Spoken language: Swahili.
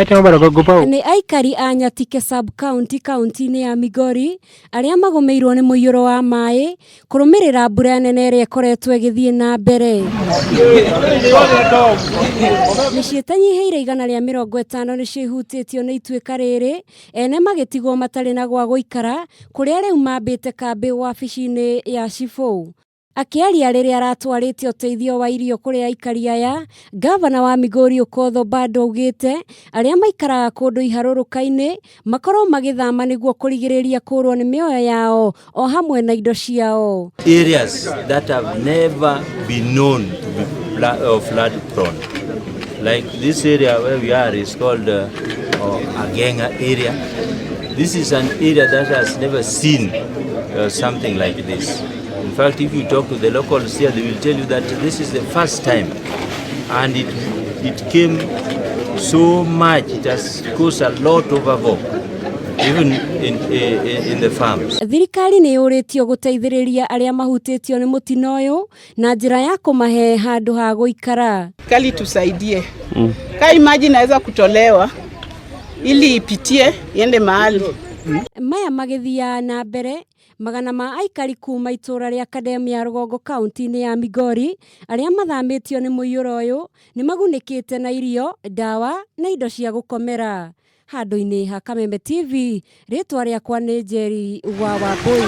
Ni aikari a Nyatike sub-county kaunti-inĩ ya Migori arĩa magomeirwo nĩ mũiyũro wa maĩ kũrũmĩrĩra mbura nene ĩrĩa ĩkoretwo ĩgĩthiĩ na mbere. Mĩciĩ ĩtanyihĩire 150 nĩcio ihutĩtio nĩ ituĩka rĩrĩ, ene magĩtigwo matarĩ na gwa gũikara, kũrĩa rĩu mambĩte kambĩ wabici-inĩ ya cibũ. Akĩaria rĩrĩa aratwarĩte ũteithio wa irio kũrĩ aikari aya, gavana wa Migori Okoth Obado augĩte arĩa maikaraga kũndũ iharũrũka-inĩ makorwo magĩthama nĩguo kũrigĩrĩria kũrwo nĩ mĩoyo yao o hamwe na indo ciao. Areas that have never been known to be flood prone, like this area where we are is called Agenga area. This is an area that has never seen something like this. In fact, if you talk to the locals here, they will tell you that this is the first time, and it came so much, it has caused a lot of havoc, even in the farms. Thirikari nĩ yũrĩtio gũteithĩrĩria arĩa mahutĩtio nĩ mũtino ũyũ na njĩra ya kũmahe handũ ha gũikara. Kali tusaidie. Kama maji naweza kutolewa ili ipitie iende mahali. Maya magĩthiaga na mbere, magana ma aikari kuma itũra rĩa Kademia ya Rũgongo kaunti-inĩ ya Migori arĩa mathamĩtio nĩ mũiyũro ũyũ nĩ magunĩkĩte na irio, ndawa na indo cia gũkomera. Handũ-inĩ ha Kameme TV, rĩtwa rĩakwa nĩ Njeri wa Wambũi.